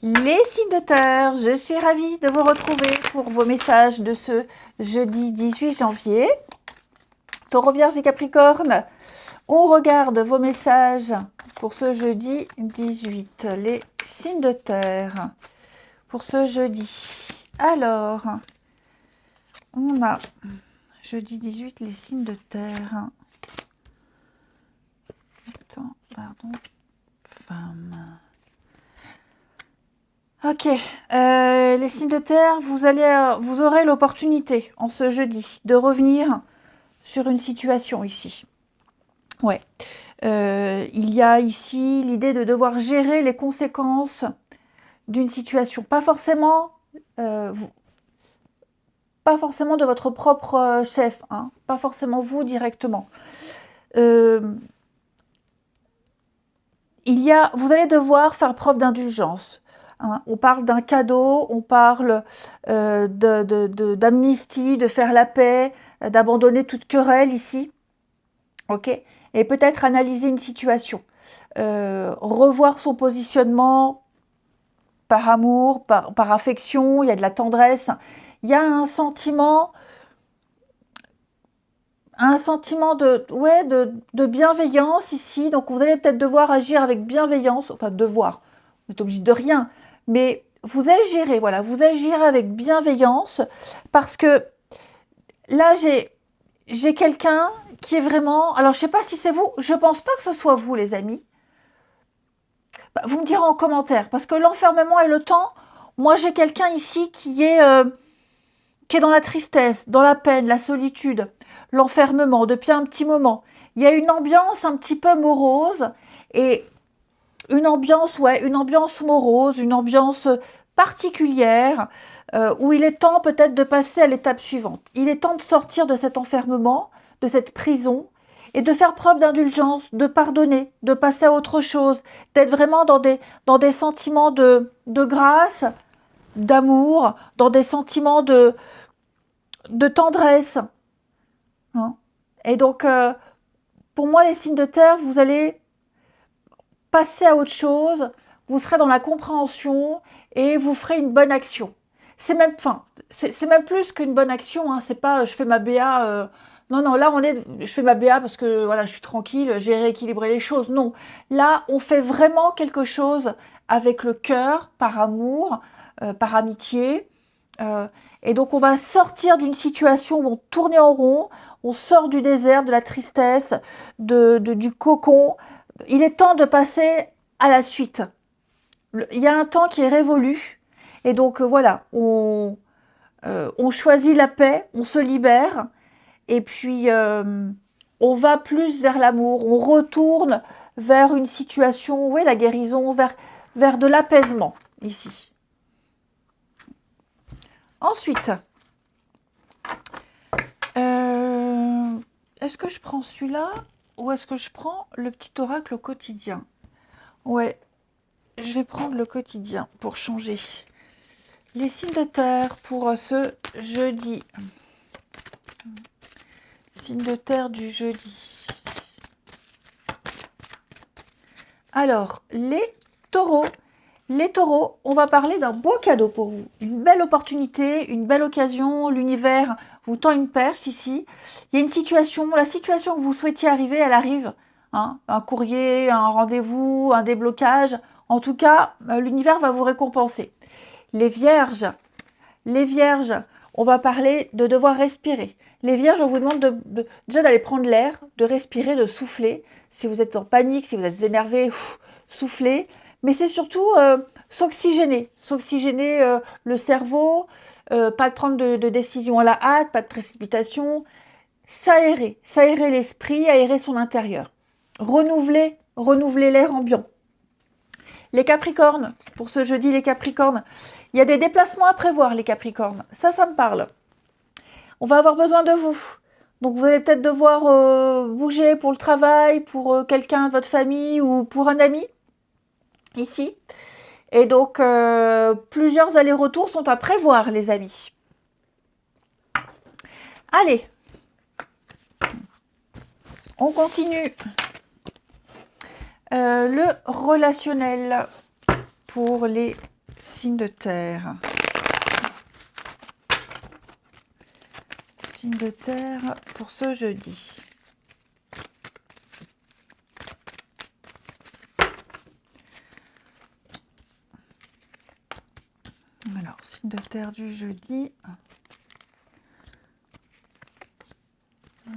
Les signes de terre, je suis ravie de vous retrouver pour vos messages de ce jeudi 18 janvier. Taureau, Vierge et Capricorne, on regarde vos messages pour ce jeudi 18. Les signes de terre pour ce jeudi. Alors, on a jeudi 18, les signes de terre. Attends, pardon. Femme. Ok, les signes de terre, vous aurez l'opportunité en ce jeudi de revenir sur une situation ici. Ouais, il y a ici l'idée de devoir gérer les conséquences d'une situation, pas forcément de votre propre chef, hein, pas forcément vous directement. Vous allez devoir faire preuve d'indulgence. Hein. On parle d'un cadeau, on parle d'amnistie, de faire la paix, d'abandonner toute querelle ici. Ok. Et peut-être analyser une situation. Revoir son positionnement par amour, par affection, il y a de la tendresse. Il y a un sentiment de bienveillance ici. Donc vous allez peut-être devoir agir avec bienveillance, enfin devoir, vous n'êtes obligé de rien, mais vous agirez, voilà, vous agirez avec bienveillance parce que là j'ai quelqu'un qui est vraiment, alors je sais pas si c'est vous, je pense pas que ce soit vous les amis. Bah, vous me direz en commentaire parce que l'enfermement et le temps, moi j'ai quelqu'un ici qui est dans la tristesse, dans la peine, la solitude, l'enfermement depuis un petit moment. Il y a une ambiance un petit peu morose et une ambiance morose, une ambiance particulière où il est temps peut-être de passer à l'étape suivante. Il est temps de sortir de cet enfermement, de cette prison et de faire preuve d'indulgence, de pardonner, de passer à autre chose, d'être vraiment dans des sentiments de grâce, d'amour, dans des sentiments de tendresse. Hein. Et donc, pour moi, les signes de terre, vous allez passer à autre chose, vous serez dans la compréhension et vous ferez une bonne action. C'est même, c'est même plus qu'une bonne action, hein. C'est pas je fais ma BA. Non, non, là, je fais ma BA parce que voilà, je suis tranquille, j'ai rééquilibré les choses. Non, là, on fait vraiment quelque chose avec le cœur, par amour, par amitié. Et donc, on va sortir d'une situation où on tournait en rond, on sort du désert, de la tristesse, du cocon. Il est temps de passer à la suite. Il y a un temps qui est révolu. Et donc, voilà, on choisit la paix, on se libère. Et puis, on va plus vers l'amour. On retourne vers une situation, oui, la guérison, vers de l'apaisement, ici. Ensuite, est-ce que je prends celui-là ou est-ce que je prends le petit oracle au quotidien? Ouais, je vais prendre le quotidien pour changer. Les signes de terre pour ce jeudi. Signes de terre du jeudi. Alors, les taureaux. Les taureaux, on va parler d'un beau cadeau pour vous. Une belle opportunité, une belle occasion. L'univers vous tend une perche ici. Il y a une situation, la situation que vous souhaitiez arriver, elle arrive. Hein, un courrier, un rendez-vous, un déblocage. En tout cas, l'univers va vous récompenser. Les vierges, on va parler de devoir respirer. Les vierges, on vous demande déjà d'aller prendre l'air, de respirer, de souffler. Si vous êtes en panique, si vous êtes énervé, soufflez. Mais c'est surtout s'oxygéner. S'oxygéner le cerveau, pas de prendre de décision à la hâte, pas de précipitation. S'aérer l'esprit, aérer son intérieur. Renouveler l'air ambiant. Les Capricornes, pour ce jeudi, les Capricornes, il y a des déplacements à prévoir, les Capricornes. Ça me parle. On va avoir besoin de vous. Donc, vous allez peut-être devoir bouger pour le travail, pour quelqu'un de votre famille ou pour un ami, ici. Et donc, plusieurs allers-retours sont à prévoir, les amis. Allez, on continue. Le relationnel pour les Signe de terre. Signe de terre pour ce jeudi. Alors, signe de terre du jeudi.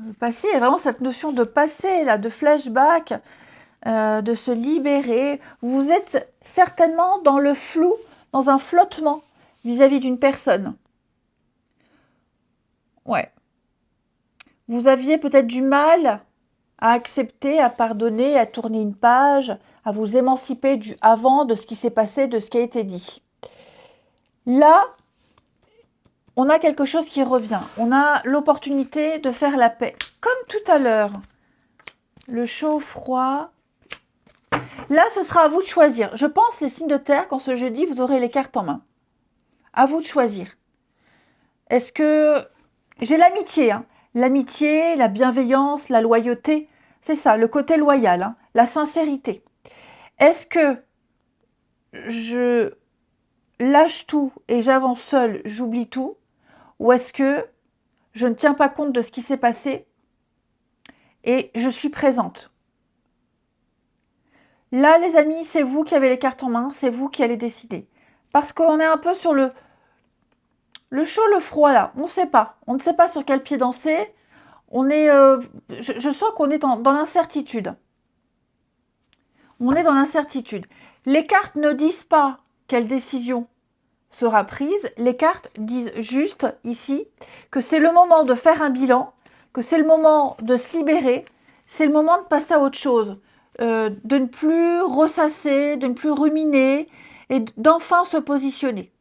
Le passé, il y a vraiment cette notion de passé, là, de flashback, de se libérer. Vous êtes certainement dans le flou, dans un flottement vis-à-vis d'une personne. Ouais. Vous aviez peut-être du mal à accepter, à pardonner, à tourner une page, à vous émanciper du avant, de ce qui s'est passé, de ce qui a été dit. Là, on a quelque chose qui revient. On a l'opportunité de faire la paix. Comme tout à l'heure. Le chaud, froid. Là, ce sera à vous de choisir. Je pense, les signes de terre, quand ce jeudi, vous aurez les cartes en main. À vous de choisir. Est-ce que... J'ai l'amitié, hein. L'amitié, la bienveillance, la loyauté. C'est ça, le côté loyal, hein. La sincérité. Est-ce que je lâche tout et j'avance seule, j'oublie tout? Ou est-ce que je ne tiens pas compte de ce qui s'est passé et je suis présente? Là, les amis, c'est vous qui avez les cartes en main, c'est vous qui allez décider. Parce qu'on est un peu sur le chaud, le froid, là. On ne sait pas. On ne sait pas sur quel pied danser. On est, je sens qu'on est dans l'incertitude. On est dans l'incertitude. Les cartes ne disent pas quelle décision sera prise. Les cartes disent juste ici que c'est le moment de faire un bilan, que c'est le moment de se libérer, c'est le moment de passer à autre chose, de ne plus ressasser, de ne plus ruminer et d'enfin se positionner.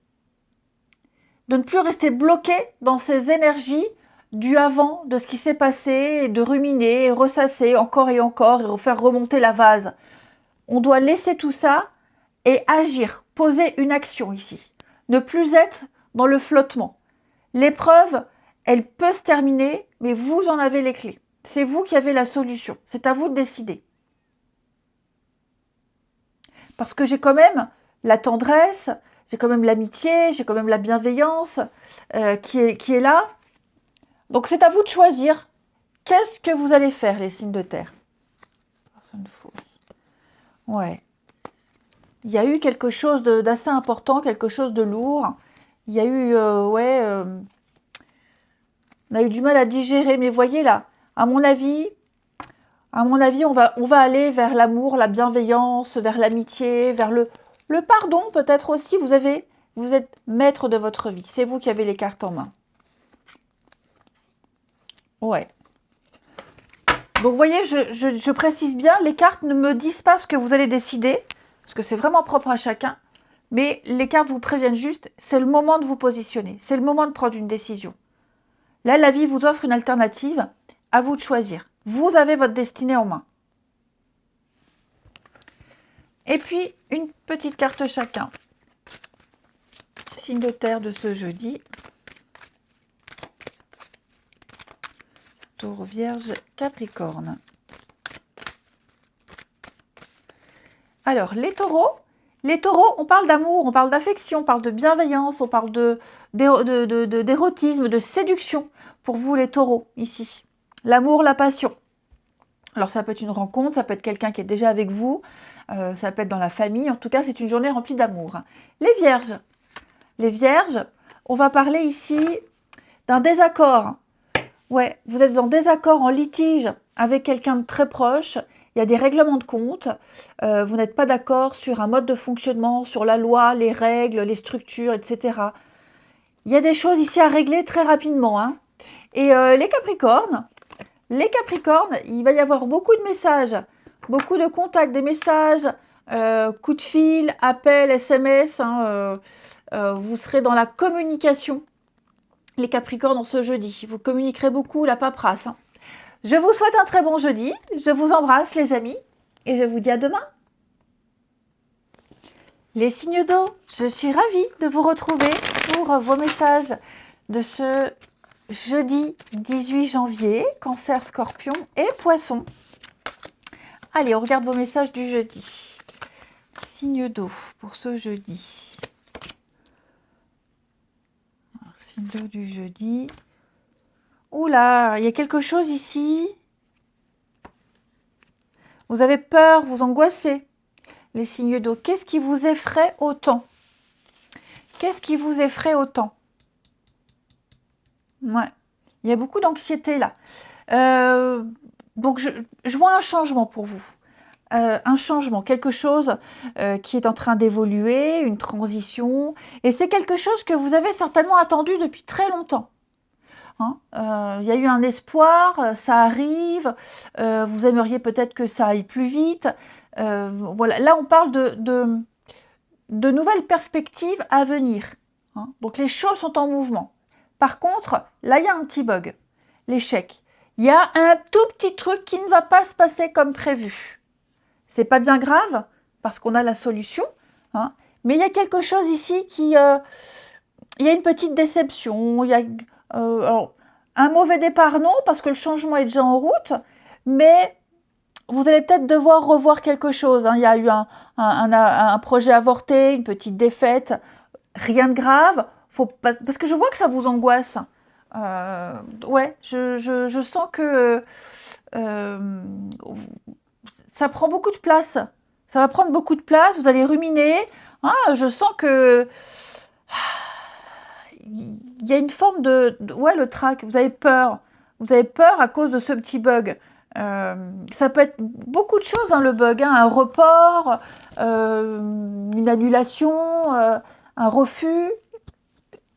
De ne plus rester bloqué dans ces énergies du avant, de ce qui s'est passé, et de ruminer, et ressasser encore et faire remonter la vase. On doit laisser tout ça et agir, poser une action ici. Ne plus être dans le flottement. L'épreuve, elle peut se terminer, mais vous en avez les clés. C'est vous qui avez la solution. C'est à vous de décider. Parce que j'ai quand même la tendresse, j'ai quand même l'amitié, j'ai quand même la bienveillance qui est là. Donc c'est à vous de choisir. Qu'est-ce que vous allez faire, les signes de terre? Personne fausse. Ouais. Il y a eu quelque chose d'assez important, quelque chose de lourd. Il y a eu, on a eu du mal à digérer. Mais voyez là, à mon avis, on va aller vers l'amour, la bienveillance, vers l'amitié, vers le pardon peut-être aussi. Vous êtes maître de votre vie. C'est vous qui avez les cartes en main. Ouais. Donc vous voyez, je précise bien, les cartes ne me disent pas ce que vous allez décider, parce que c'est vraiment propre à chacun, mais les cartes vous préviennent juste, c'est le moment de vous positionner, c'est le moment de prendre une décision. Là, la vie vous offre une alternative, à vous de choisir. Vous avez votre destinée en main. Et puis, une petite carte chacun. Signe de terre de ce jeudi. Taureau, Vierge, Capricorne. Alors, les taureaux, on parle d'amour, on parle d'affection, on parle de bienveillance, on parle d'érotisme, de séduction. Pour vous, les taureaux, ici. L'amour, la passion. Alors, ça peut être une rencontre, ça peut être quelqu'un qui est déjà avec vous, ça peut être dans la famille. En tout cas, c'est une journée remplie d'amour. Les vierges, on va parler ici d'un désaccord. Ouais, vous êtes en désaccord, en litige avec quelqu'un de très proche. Il y a des règlements de compte. Vous n'êtes pas d'accord sur un mode de fonctionnement, sur la loi, les règles, les structures, etc. Il y a des choses ici à régler très rapidement, hein. Et les Capricornes, il va y avoir beaucoup de messages, beaucoup de contacts, des messages, coups de fil, appels, SMS. Hein, vous serez dans la communication. Les Capricornes, en ce jeudi. Vous communiquerez beaucoup, la paperasse. Hein. Je vous souhaite un très bon jeudi. Je vous embrasse, les amis. Et je vous dis à demain. Les signes d'eau, je suis ravie de vous retrouver pour vos messages de ce jeudi 18 janvier. Cancer, Scorpion et Poisson. Allez, on regarde vos messages du jeudi. Signes d'eau pour ce jeudi. Signe d'eau du jeudi. Oula, il y a quelque chose ici. Vous avez peur, vous angoissez. Les signes d'eau. Qu'est-ce qui vous effraie autant? Qu'est-ce qui vous effraie autant? Ouais. Il y a beaucoup d'anxiété là. Donc je vois un changement pour vous. Un changement, quelque chose qui est en train d'évoluer, une transition. Et c'est quelque chose que vous avez certainement attendu depuis très longtemps. Hein. Il y a eu un espoir, ça arrive, vous aimeriez peut-être que ça aille plus vite. Voilà. Là, on parle de nouvelles perspectives à venir. Hein. Donc les choses sont en mouvement. Par contre, là, il y a un petit bug, l'échec. Il y a un tout petit truc qui ne va pas se passer comme prévu. C'est pas bien grave, parce qu'on a la solution, hein, mais il y a quelque chose ici qui... il y a une petite déception, il y a alors, un mauvais départ, non, parce que le changement est déjà en route, mais vous allez peut-être devoir revoir quelque chose. Hein. Il y a eu un projet avorté, une petite défaite, rien de grave, parce que je vois que ça vous angoisse. Ouais, je sens que ça prend beaucoup de place. Ça va prendre beaucoup de place, vous allez ruminer. Ah, je sens que il y a une forme ouais, le trac, vous avez peur. Vous avez peur à cause de ce petit bug. Ça peut être beaucoup de choses, hein, le bug. Hein, un report, une annulation, un refus.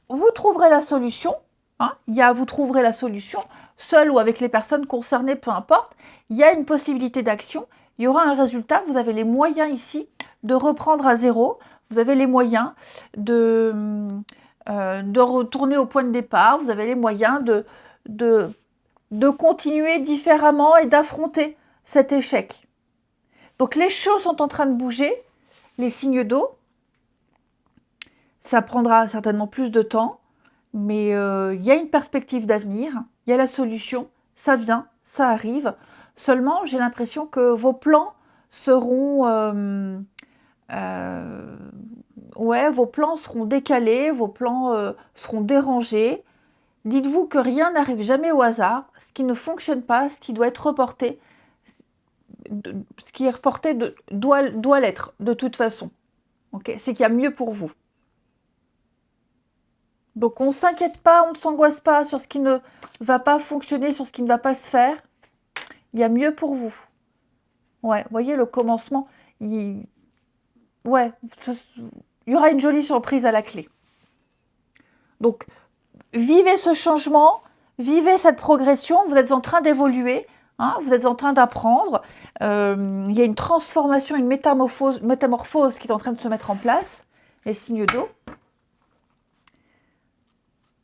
Vous trouverez la solution. Hein, vous trouverez la solution, seul ou avec les personnes concernées, peu importe. Il y a une possibilité d'action. Il y aura un résultat. Vous avez les moyens ici de reprendre à zéro. Vous avez les moyens de retourner au point de départ. Vous avez les moyens de continuer différemment et d'affronter cet échec. Donc les choses sont en train de bouger. Les signes d'eau, ça prendra certainement plus de temps, mais il y a une perspective d'avenir, il y a la solution, ça vient, ça arrive. Seulement, j'ai l'impression que vos plans seront... ouais, vos plans seront décalés, vos plans seront dérangés. Dites-vous que rien n'arrive jamais au hasard. Ce qui ne fonctionne pas, ce qui doit être reporté, ce qui est reporté doit l'être de toute façon. Okay, c'est qu'il y a mieux pour vous. Donc on ne s'inquiète pas, on ne s'angoisse pas sur ce qui ne va pas fonctionner, sur ce qui ne va pas se faire. Il y a mieux pour vous. Ouais, vous voyez le commencement, ouais, il y aura une jolie surprise à la clé. Donc, vivez ce changement, vivez cette progression, vous êtes en train d'évoluer, hein, vous êtes en train d'apprendre. Il y a une transformation, une métamorphose qui est en train de se mettre en place, les signes d'eau.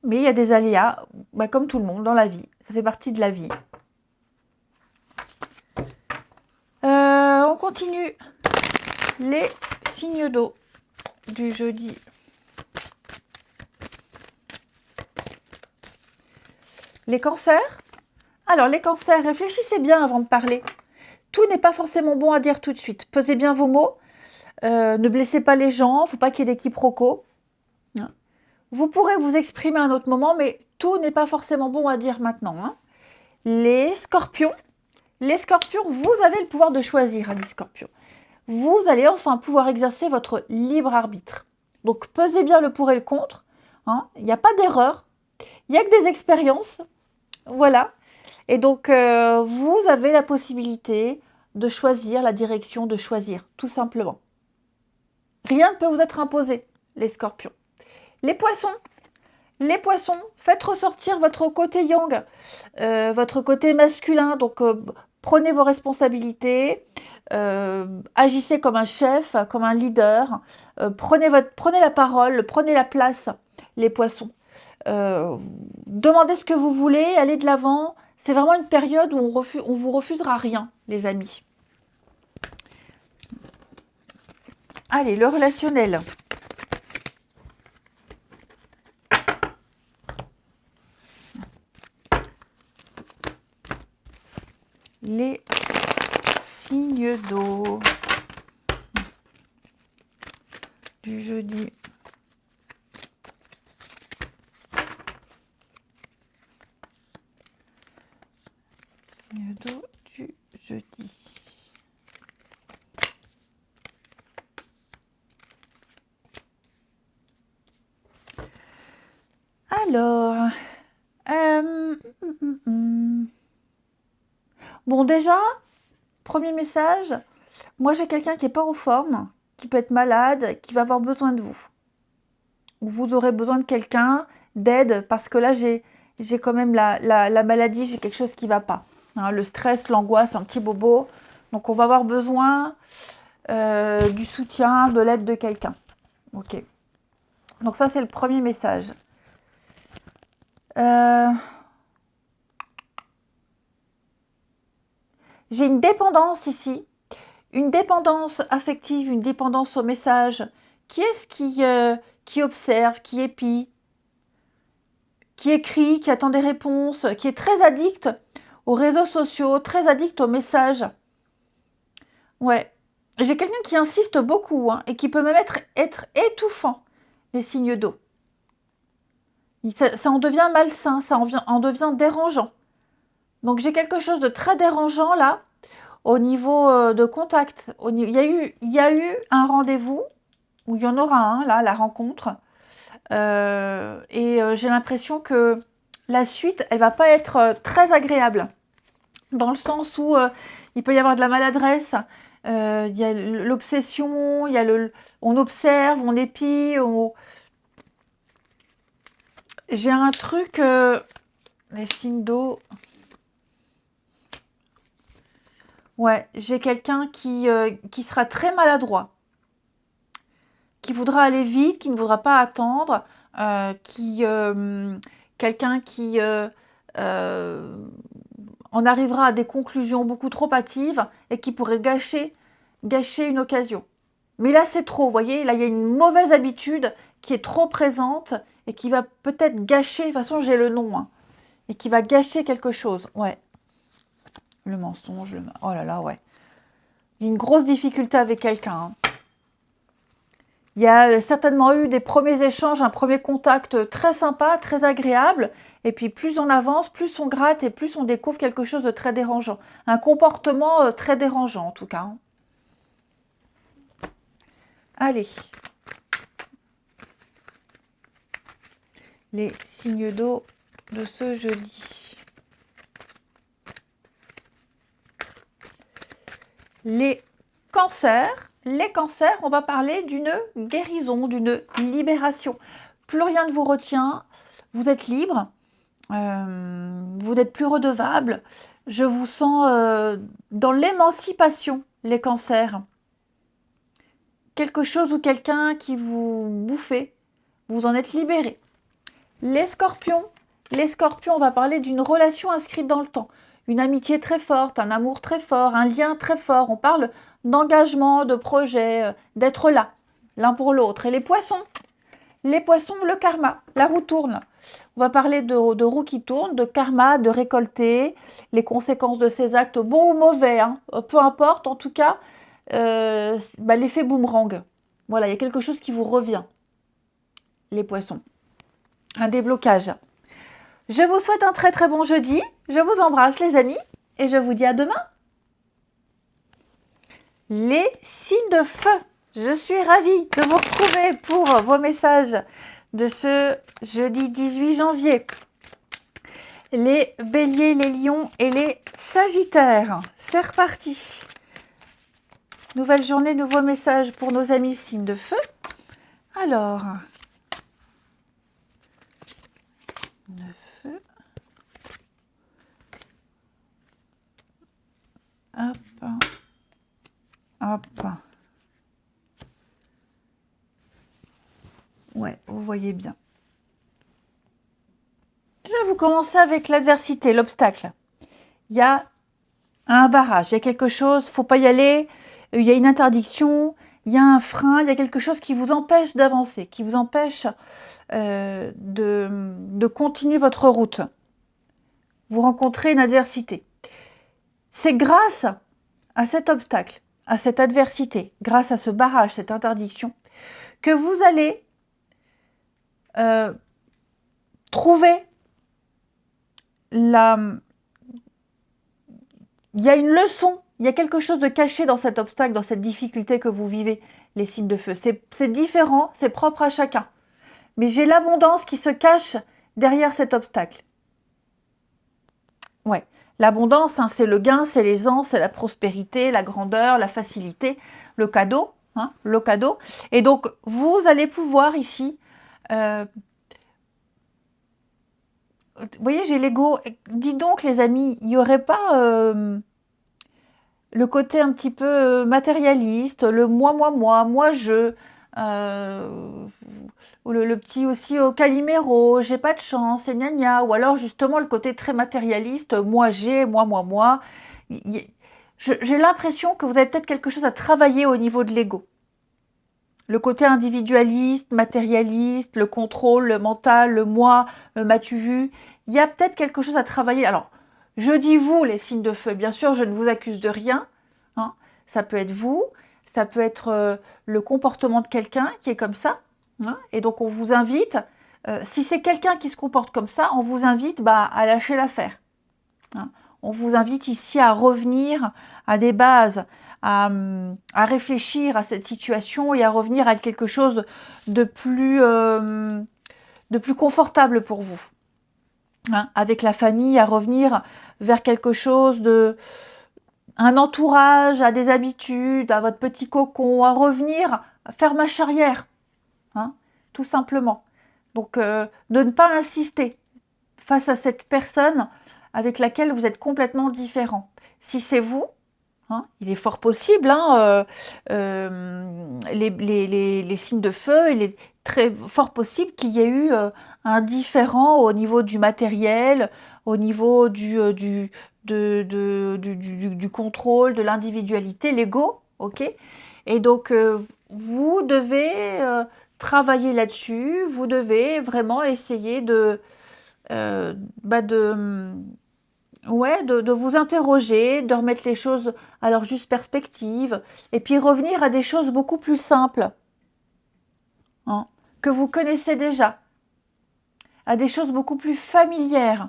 Mais il y a des aléas, comme tout le monde dans la vie. Ça fait partie de la vie. On continue. Les signes d'eau du jeudi. Les cancers. Alors, les cancers, réfléchissez bien avant de parler. Tout n'est pas forcément bon à dire tout de suite. Pesez bien vos mots. Ne blessez pas les gens. Il ne faut pas qu'il y ait des quiproquos. Vous pourrez vous exprimer à un autre moment, mais tout n'est pas forcément bon à dire maintenant. Hein. Les scorpions. Les scorpions, vous avez le pouvoir de choisir, amis scorpions. Vous allez enfin pouvoir exercer votre libre arbitre. Donc, pesez bien le pour et le contre. Hein. Il n'y a pas d'erreur. Il n'y a que des expériences. Voilà. Et donc, vous avez la possibilité de choisir la direction, de choisir, tout simplement. Rien ne peut vous être imposé, les scorpions. Les poissons, faites ressortir votre côté yang, votre côté masculin. Donc, prenez vos responsabilités, agissez comme un chef, comme un leader. Prenez la parole, prenez la place, les poissons. Demandez ce que vous voulez, allez de l'avant. C'est vraiment une période où on vous refusera rien, les amis. Allez, le relationnel. Les signes d'eau du jeudi. jeudi. Alors, bon déjà, premier message, moi j'ai quelqu'un qui n'est pas en forme, qui peut être malade, qui va avoir besoin de vous. Vous aurez besoin de quelqu'un, d'aide, parce que là j'ai quand même la maladie, j'ai quelque chose qui ne va pas. Hein, le stress, l'angoisse, un petit bobo. Donc on va avoir besoin du soutien, de l'aide de quelqu'un. Ok. Donc ça c'est le premier message. J'ai une dépendance ici, une dépendance affective, une dépendance au message. Qui est-ce qui observe, qui épie, qui écrit, qui attend des réponses, qui est très addict aux réseaux sociaux, très addict aux messages? Ouais. J'ai quelqu'un qui insiste beaucoup hein, et qui peut même être étouffant, les signes d'eau. Ça en devient malsain, ça en devient dérangeant. Donc j'ai quelque chose de très dérangeant là, au niveau de contact. Il y a eu un rendez-vous, ou il y en aura un là, la rencontre. J'ai l'impression que la suite, elle va pas être très agréable. Dans le sens où il peut y avoir de la maladresse, il y a l'obsession, on observe, on épie, j'ai un truc, les signes d'eau. Ouais, j'ai quelqu'un qui sera très maladroit, qui voudra aller vite, qui ne voudra pas attendre, quelqu'un qui en arrivera à des conclusions beaucoup trop hâtives et qui pourrait gâcher une occasion. Mais là, c'est trop, vous voyez, là, il y a une mauvaise habitude qui est trop présente et qui va peut-être gâcher, de toute façon, j'ai le nom, hein, et qui va gâcher quelque chose. Ouais, le mensonge, oh là là, ouais. Il y a une grosse difficulté avec quelqu'un. Hein. Il y a certainement eu des premiers échanges, un premier contact très sympa, très agréable. Et puis plus on avance, plus on gratte et plus on découvre quelque chose de très dérangeant. Un comportement très dérangeant en tout cas. Hein. Allez. Les signes d'eau de ce jeudi. Les cancers. Les cancers, on va parler d'une guérison, d'une libération. Plus rien ne vous retient, vous êtes libre, vous n'êtes plus redevable. Je vous sens dans l'émancipation, les cancers. Quelque chose ou quelqu'un qui vous bouffait, vous en êtes libéré. Les scorpions, on va parler d'une relation inscrite dans le temps. Une amitié très forte, un amour très fort, un lien très fort. On parle d'engagement, de projet, d'être là, l'un pour l'autre. Et les poissons, le karma, la roue tourne. On va parler de roue qui tourne, de karma, de récolter, les conséquences de ces actes, bons ou mauvais, hein, peu importe, en tout cas, l'effet boomerang. Voilà, il y a quelque chose qui vous revient, les poissons. Un déblocage. Je vous souhaite un très très bon jeudi. Je vous embrasse les amis et je vous dis à demain. Les signes de feu. Je suis ravie de vous retrouver pour vos messages de ce jeudi 18 janvier. Les béliers, les lions et les sagittaires. C'est reparti. Nouvelle journée, nouveaux messages pour nos amis signes de feu. Alors, de feu. Hop. Hop. Ouais, vous voyez bien. Je vais vous commencer avec l'adversité, l'obstacle. Il y a un barrage, il y a quelque chose, il ne faut pas y aller, il y a une interdiction, il y a un frein, il y a quelque chose qui vous empêche d'avancer, qui vous empêche de continuer votre route. Vous rencontrez une adversité. C'est grâce à cet obstacle, à cette adversité, grâce à ce barrage, cette interdiction, que vous allez trouver il y a une leçon, il y a quelque chose de caché dans cet obstacle, dans cette difficulté que vous vivez, les signes de feu. C'est différent, c'est propre à chacun. Mais j'ai l'abondance qui se cache derrière cet obstacle. Ouais, l'abondance, hein, c'est le gain, c'est l'aisance, c'est la prospérité, la grandeur, la facilité, le cadeau, hein, le cadeau. Et donc, vous allez pouvoir ici, vous voyez, j'ai l'ego. Dis donc, les amis, il n'y aurait pas le côté un petit peu matérialiste, le moi, je, ou le petit aussi au Calimero, j'ai pas de chance, et gna gna, ou alors justement le côté très matérialiste, moi j'ai, moi. J'ai l'impression que vous avez peut-être quelque chose à travailler au niveau de l'ego. Le côté individualiste, matérialiste, le contrôle, le mental, le moi, le m'as-tu vu, il y a peut-être quelque chose à travailler. Alors, je dis vous, les signes de feu, bien sûr, je ne vous accuse de rien. Hein. Ça peut être vous, ça peut être le comportement de quelqu'un qui est comme ça. Hein. Et donc, on vous invite, si c'est quelqu'un qui se comporte comme ça, on vous invite à lâcher l'affaire. Hein. On vous invite ici à revenir à des bases, à réfléchir à cette situation et à revenir à quelque chose de plus confortable pour vous. Hein, avec la famille, à revenir vers quelque chose de... un entourage, à des habitudes, à votre petit cocon, à revenir, à faire marche arrière. Hein, tout simplement. Donc, de ne pas insister face à cette personne avec laquelle vous êtes complètement différent. Si c'est vous, hein, il est fort possible, hein, les signes de feu, il est très fort possible qu'il y ait eu un différent au niveau du matériel, au niveau du contrôle, de l'individualité, l'ego, ok. Et donc, vous devez travailler là-dessus, vous devez vraiment essayer de vous interroger, de remettre les choses à leur juste perspective, et puis revenir à des choses beaucoup plus simples, hein, que vous connaissez déjà, à des choses beaucoup plus familières,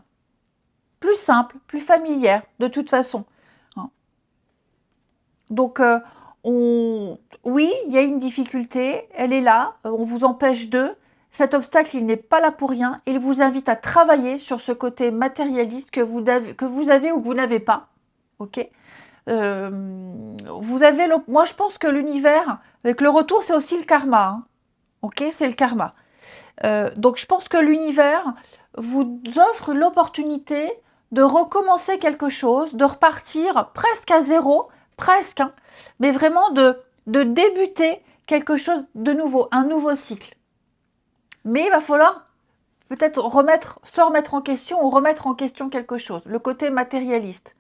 plus simples, plus familières, de toute façon. Hein. Donc, oui, il y a une difficulté, elle est là, on vous empêche de. Cet obstacle, il n'est pas là pour rien. Il vous invite à travailler sur ce côté matérialiste que vous avez ou que vous n'avez pas. Ok. Moi, je pense que l'univers, avec le retour, c'est aussi le karma. Hein. Ok, c'est le karma. Donc, je pense que l'univers vous offre l'opportunité de recommencer quelque chose, de repartir presque à zéro, presque, hein, mais vraiment de débuter quelque chose de nouveau, un nouveau cycle. Mais il va falloir peut-être se remettre en question ou remettre en question quelque chose, le côté matérialiste.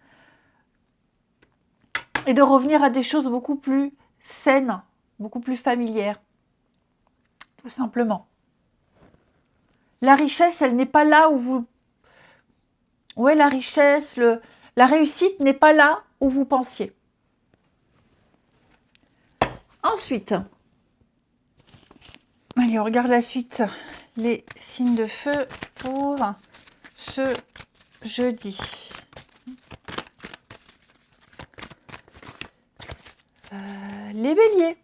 Et de revenir à des choses beaucoup plus saines, beaucoup plus familières. Tout simplement. La richesse, elle n'est pas là où vous... Ouais, la richesse, la réussite n'est pas là où vous pensiez. Ensuite, allez, on regarde la suite. Les signes de feu pour ce jeudi. Les béliers.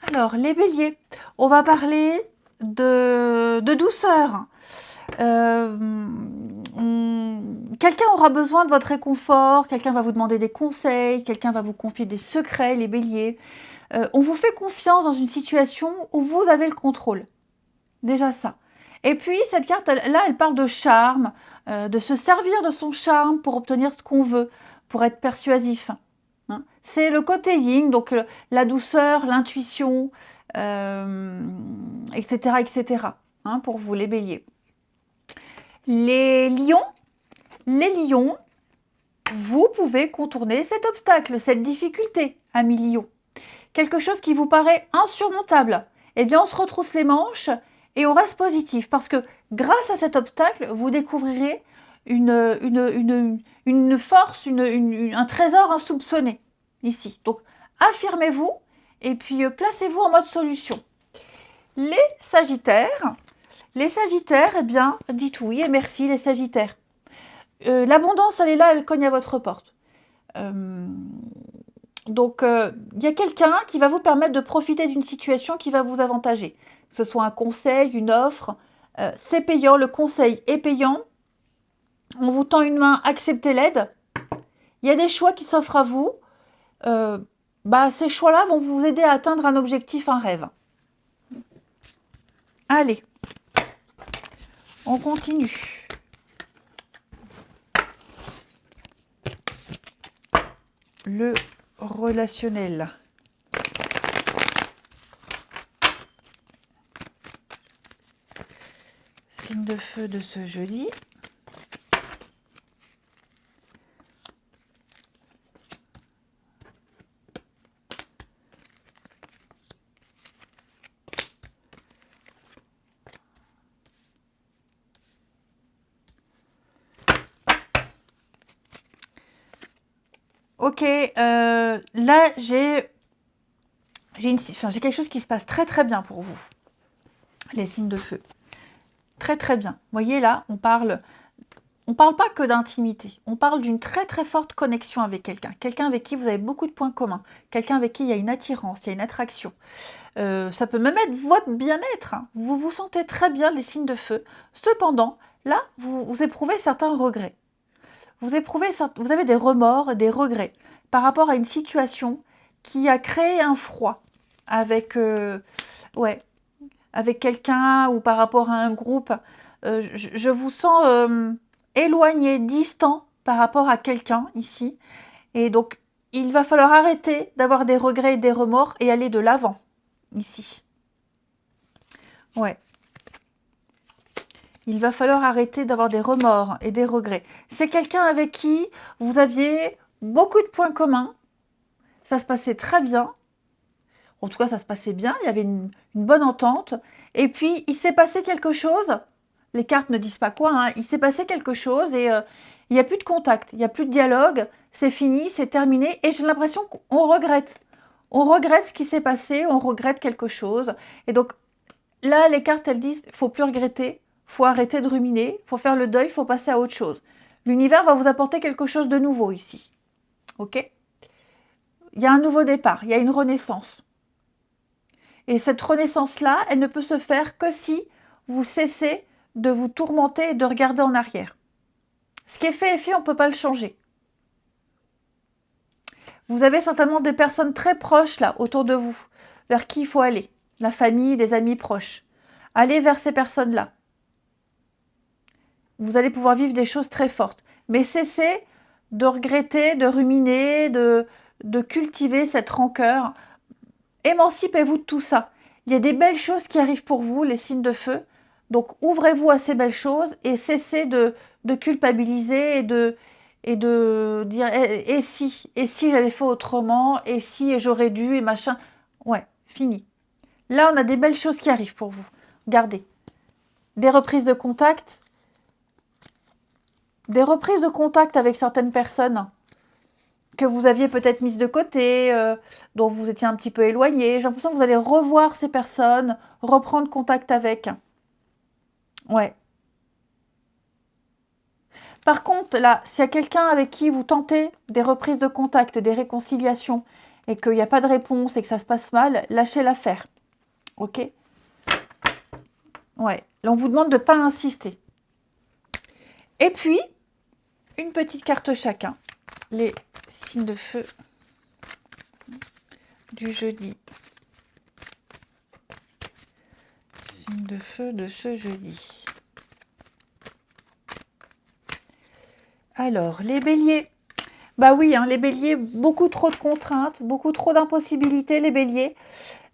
Alors, les béliers, on va parler de douceur. Quelqu'un aura besoin de votre réconfort, quelqu'un va vous demander des conseils, quelqu'un va vous confier des secrets, les béliers. On vous fait confiance dans une situation où vous avez le contrôle. Déjà ça. Et puis, cette carte-là, elle parle de charme, de se servir de son charme pour obtenir ce qu'on veut, pour être persuasif. Hein. C'est le côté yin, donc la douceur, l'intuition, etc., etc. Hein, pour vous, les béliers. Les lions, vous pouvez contourner cet obstacle, cette difficulté, amis lions. Quelque chose qui vous paraît insurmontable. Eh bien, on se retrousse les manches et on reste positif parce que grâce à cet obstacle, vous découvrirez une force, un trésor insoupçonné ici. Donc, affirmez-vous et puis placez-vous en mode solution. Les Sagittaires, eh bien, dites oui et merci les Sagittaires. L'abondance, elle est là, elle cogne à votre porte. Donc, il y a quelqu'un qui va vous permettre de profiter d'une situation qui va vous avantager. Que ce soit un conseil, une offre, c'est payant, le conseil est payant. On vous tend une main, acceptez l'aide. Il y a des choix qui s'offrent à vous. Ces choix-là vont vous aider à atteindre un objectif, un rêve. Allez, on continue. Le relationnel. Signe de feu de ce jeudi. Ok, là j'ai quelque chose qui se passe très très bien pour vous, les signes de feu. Très très bien. Vous voyez là, on parle pas que d'intimité, on parle d'une très très forte connexion avec quelqu'un. Quelqu'un avec qui vous avez beaucoup de points communs, quelqu'un avec qui il y a une attirance, il y a une attraction. Ça peut même être votre bien-être, hein. Vous vous sentez très bien, les signes de feu. Cependant, là, vous éprouvez certains regrets. Vous avez des remords et des regrets par rapport à une situation qui a créé un froid avec, avec quelqu'un ou par rapport à un groupe. Je vous sens éloigné, distant par rapport à quelqu'un ici. Et donc, il va falloir arrêter d'avoir des regrets et des remords et aller de l'avant ici. Ouais. Il va falloir arrêter d'avoir des remords et des regrets. C'est quelqu'un avec qui vous aviez beaucoup de points communs. Ça se passait très bien. En tout cas, ça se passait bien. Il y avait une bonne entente. Et puis, il s'est passé quelque chose. Les cartes ne disent pas quoi, hein. Il s'est passé quelque chose et il n'y a plus de contact. Il n'y a plus de dialogue. C'est fini, c'est terminé. Et j'ai l'impression qu'on regrette. On regrette ce qui s'est passé. On regrette quelque chose. Et donc, là, les cartes, elles disent, il ne faut plus regretter. Il faut arrêter de ruminer, il faut faire le deuil, il faut passer à autre chose. L'univers va vous apporter quelque chose de nouveau ici. Ok? Il y a un nouveau départ, il y a une renaissance. Et cette renaissance-là, elle ne peut se faire que si vous cessez de vous tourmenter et de regarder en arrière. Ce qui est fait, on ne peut pas le changer. Vous avez certainement des personnes très proches là, autour de vous, vers qui il faut aller. La famille, des amis proches. Allez vers ces personnes-là. Vous allez pouvoir vivre des choses très fortes. Mais cessez de regretter, de ruminer, de cultiver cette rancœur. Émancipez-vous de tout ça. Il y a des belles choses qui arrivent pour vous, les signes de feu. Donc ouvrez-vous à ces belles choses et cessez de culpabiliser et de dire et si j'avais fait autrement, et si j'aurais dû, et machin. Ouais, fini. Là, on a des belles choses qui arrivent pour vous. Regardez. Des reprises de contact. Des reprises de contact avec certaines personnes que vous aviez peut-être mises de côté, dont vous étiez un petit peu éloigné. J'ai l'impression que vous allez revoir ces personnes, reprendre contact avec. Ouais. Par contre, là, s'il y a quelqu'un avec qui vous tentez des reprises de contact, des réconciliations, et qu'il n'y a pas de réponse et que ça se passe mal, lâchez l'affaire. Ok? Ouais. Là, on vous demande de ne pas insister. Et puis, une petite carte chacun. Les signes de feu du jeudi. Signe de feu de ce jeudi. Alors, les béliers. Bah oui, hein, les béliers, beaucoup trop de contraintes, beaucoup trop d'impossibilités, les béliers.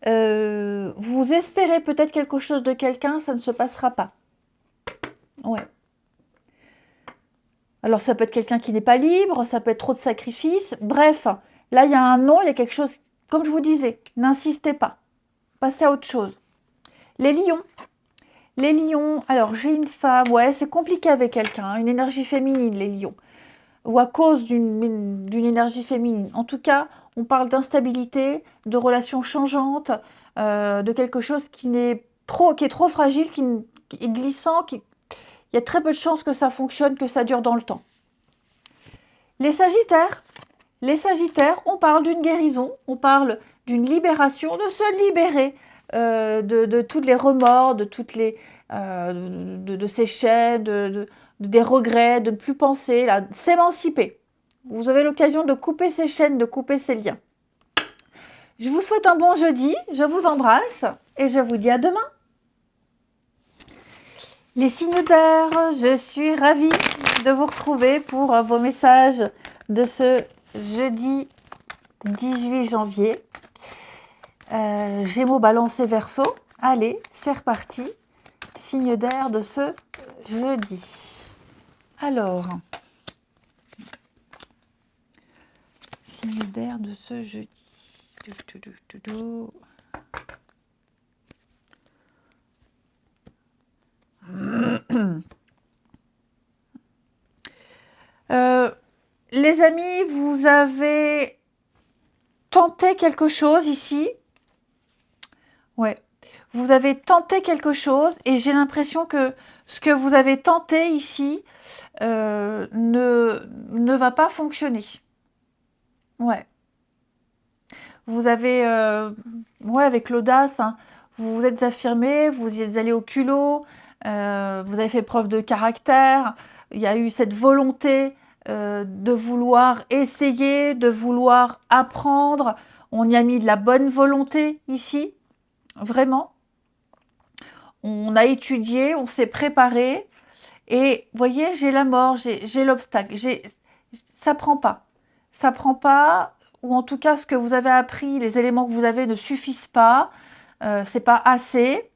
Vous espérez peut-être quelque chose de quelqu'un, ça ne se passera pas. Ouais. Alors, ça peut être quelqu'un qui n'est pas libre, ça peut être trop de sacrifices. Bref, là, il y a un non, il y a quelque chose, comme je vous disais, n'insistez pas. Passez à autre chose. Les lions. Les lions, alors j'ai une femme, ouais, c'est compliqué avec quelqu'un, hein, une énergie féminine, les lions. Ou à cause d'une énergie féminine. En tout cas, on parle d'instabilité, de relations changeantes, de quelque chose qui est trop fragile, qui est glissant, il y a très peu de chances que ça fonctionne, que ça dure dans le temps. Les Sagittaires, on parle d'une guérison, on parle d'une libération, de se libérer de tous les remords, de toutes les de ces chaînes, des regrets, de ne plus penser, là, s'émanciper. Vous avez l'occasion de couper ces chaînes, de couper ces liens. Je vous souhaite un bon jeudi, je vous embrasse et je vous dis à demain. Les signes d'air, je suis ravie de vous retrouver pour vos messages de ce jeudi 18 janvier. Gémeaux, Balance et Verseau. Allez, c'est reparti. Signe d'air de ce jeudi. Alors, signe d'air de ce jeudi. Les amis, vous avez tenté quelque chose ici. Ouais, vous avez tenté quelque chose et j'ai l'impression que ce que vous avez tenté ici ne va pas fonctionner. Ouais. Vous avez, ouais, avec l'audace, hein, vous vous êtes affirmé, vous y êtes allé au culot, vous avez fait preuve de caractère, il y a eu cette volonté de vouloir essayer, de vouloir apprendre. On y a mis de la bonne volonté ici, vraiment. On a étudié, on s'est préparé. Et vous voyez, j'ai la mort, j'ai l'obstacle. Ça prend pas. Ça prend pas, ou en tout cas, ce que vous avez appris, les éléments que vous avez ne suffisent pas. C'est pas assez.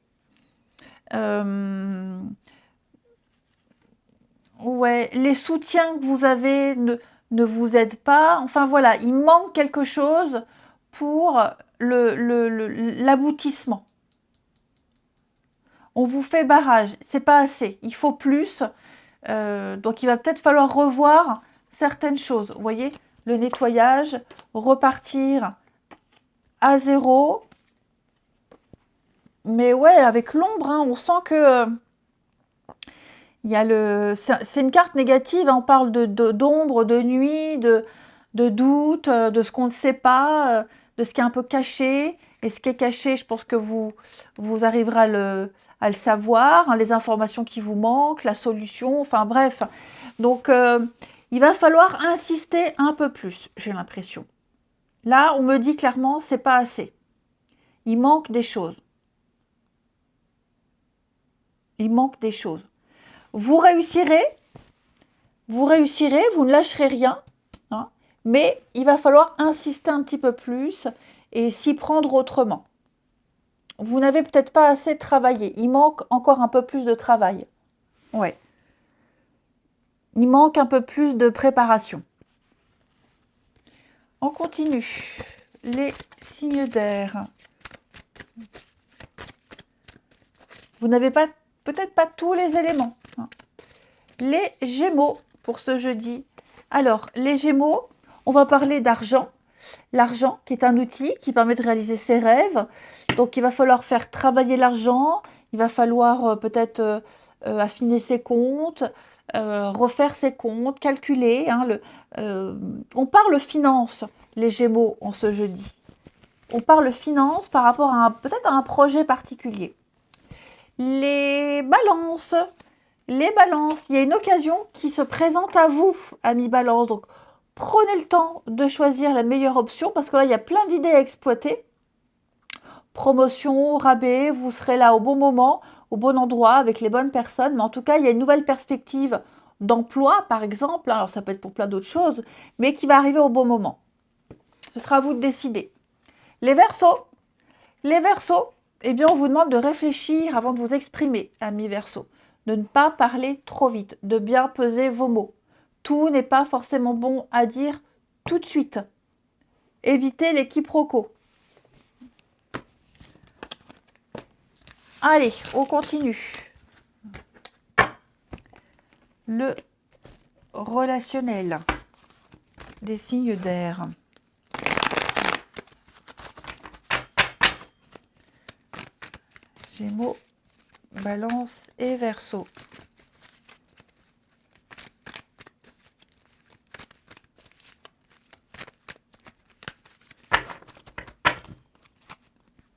Ouais, les soutiens que vous avez ne vous aident pas. Enfin voilà, il manque quelque chose pour l'aboutissement. On vous fait barrage, c'est pas assez. Il faut plus. Donc il va peut-être falloir revoir certaines choses. Vous voyez, le nettoyage, repartir à zéro. Mais ouais, avec l'ombre, hein, on sent que il y a c'est une carte négative, hein, on parle d'ombre, de nuit, de doute, de ce qu'on ne sait pas, de ce qui est un peu caché. Et ce qui est caché, je pense que vous arriverez à le savoir, hein, les informations qui vous manquent, la solution, enfin bref. Donc, il va falloir insister un peu plus, j'ai l'impression. Là, on me dit clairement, c'est pas assez. Il manque des choses. Il manque des choses. Vous réussirez, vous ne lâcherez rien, hein, mais il va falloir insister un petit peu plus et s'y prendre autrement. Vous n'avez peut-être pas assez travaillé. Il manque encore un peu plus de travail. Ouais. Il manque un peu plus de préparation. On continue. Les signes d'air. Vous n'avez pas, peut-être pas tous les éléments. Les Gémeaux pour ce jeudi. Alors, les Gémeaux, on va parler d'argent. L'argent qui est un outil qui permet de réaliser ses rêves. Donc, il va falloir faire travailler l'argent. Il va falloir peut-être affiner ses comptes, refaire ses comptes, calculer. Hein, on parle finance, les Gémeaux, en ce jeudi. On parle finance par rapport à peut-être à un projet particulier. Les balances, il y a une occasion qui se présente à vous, amis balance. Donc, prenez le temps de choisir la meilleure option parce que là, il y a plein d'idées à exploiter. Promotion, rabais, vous serez là au bon moment, au bon endroit, avec les bonnes personnes. Mais en tout cas, il y a une nouvelle perspective d'emploi, par exemple. Alors, ça peut être pour plein d'autres choses, mais qui va arriver au bon moment. Ce sera à vous de décider. Les Verseaux, eh bien, on vous demande de réfléchir avant de vous exprimer, amis Verseaux. De ne pas parler trop vite, de bien peser vos mots. Tout n'est pas forcément bon à dire tout de suite. Évitez les quiproquos. Allez, on continue. Le relationnel des signes d'air. Gémeaux, Balance et Verseau.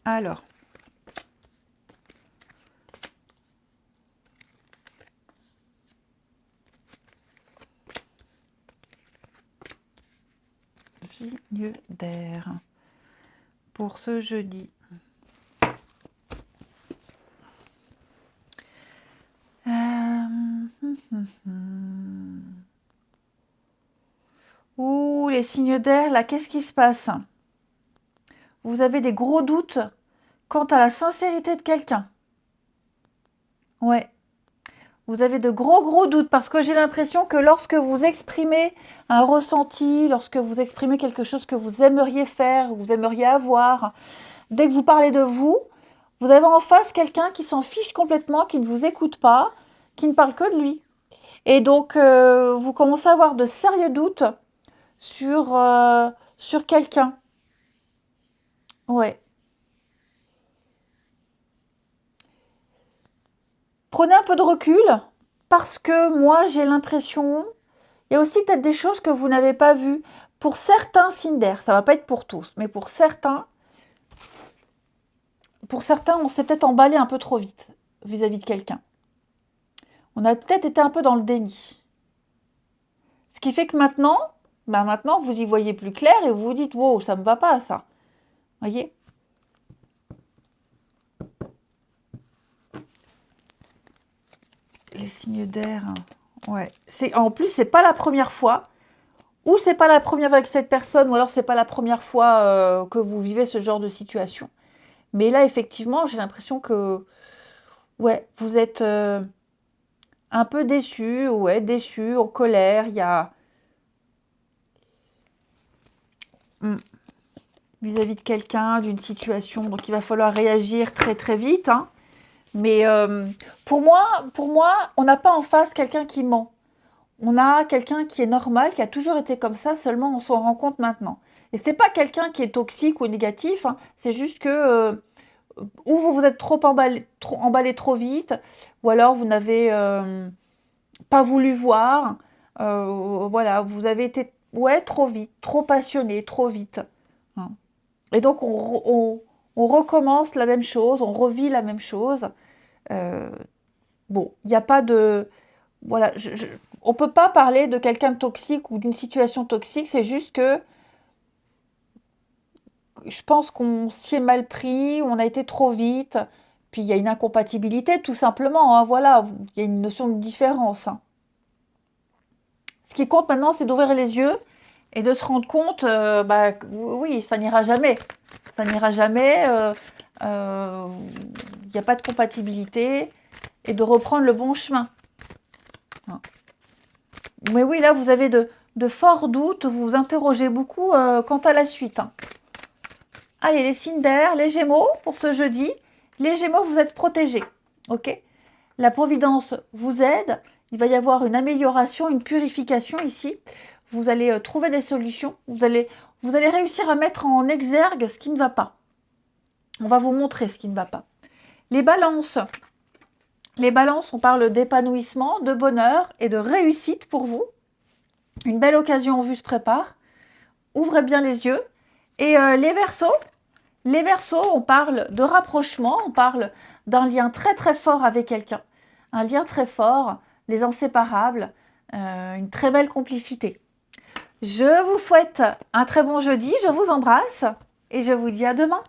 Alors. Signe d'air. Pour ce jeudi. Ouh, les signes d'air, là, qu'est-ce qui se passe? Vous avez des gros doutes quant à la sincérité de quelqu'un. Ouais. Vous avez de gros doutes parce que j'ai l'impression que lorsque vous exprimez un ressenti, lorsque vous exprimez quelque chose que vous aimeriez faire, vous aimeriez avoir, dès que vous parlez de vous, vous avez en face quelqu'un qui s'en fiche complètement, qui ne vous écoute pas, qui ne parle que de lui. Et donc, vous commencez à avoir de sérieux doutes sur quelqu'un. Ouais. Prenez un peu de recul parce que moi, j'ai l'impression, il y a aussi peut-être des choses que vous n'avez pas vues. Pour certains signes d'air, ça ne va pas être pour tous, mais pour certains, on s'est peut-être emballé un peu trop vite vis-à-vis de quelqu'un. On a peut-être été un peu dans le déni. Ce qui fait que maintenant, vous y voyez plus clair et vous vous dites, wow, ça ne me va pas ça. Voyez? Les signes d'air, ouais. En plus, c'est pas la première fois. Ou c'est pas la première fois avec cette personne, ou alors c'est pas la première fois que vous vivez ce genre de situation. Mais là, effectivement, j'ai l'impression que, ouais, vous êtes un peu déçu, ouais, déçu, en colère. Il y a vis-à-vis de quelqu'un, d'une situation, donc il va falloir réagir très vite. Hein. Mais pour moi, on n'a pas en face quelqu'un qui ment. On a quelqu'un qui est normal, qui a toujours été comme ça, seulement on s'en rend compte maintenant. Et c'est pas quelqu'un qui est toxique ou négatif, hein, c'est juste que ou vous vous êtes trop emballé trop vite, ou alors vous n'avez pas voulu voir, voilà, vous avez été trop vite, trop passionné, trop vite. Hein. Et donc on recommence la même chose, on revit la même chose. Bon, il n'y a pas de... Voilà, on ne peut pas parler de quelqu'un de toxique ou d'une situation toxique, c'est juste que je pense qu'on s'y est mal pris, on a été trop vite, puis il y a une incompatibilité tout simplement, hein, voilà, il y a une notion de différence. Hein. Ce qui compte maintenant, c'est d'ouvrir les yeux et de se rendre compte, oui, ça n'ira jamais. Ça n'ira jamais, il n'y a pas de compatibilité, et de reprendre le bon chemin. Hein. Mais oui, là, vous avez de forts doutes, vous vous interrogez beaucoup quant à la suite. Hein. Allez, les signes d'air, les Gémeaux, pour ce jeudi. Les Gémeaux, vous êtes protégés, ok? La Providence vous aide. Il va y avoir une amélioration, une purification ici. Vous allez trouver des solutions. Vous allez réussir à mettre en exergue ce qui ne va pas. On va vous montrer ce qui ne va pas. Les balances, on parle d'épanouissement, de bonheur et de réussite pour vous. Une belle occasion en vue se prépare. Ouvrez bien les yeux. Et les Verseaux, on parle de rapprochement, on parle d'un lien très fort avec quelqu'un. Un lien très fort, les inséparables, une très belle complicité. Je vous souhaite un très bon jeudi, je vous embrasse et je vous dis à demain.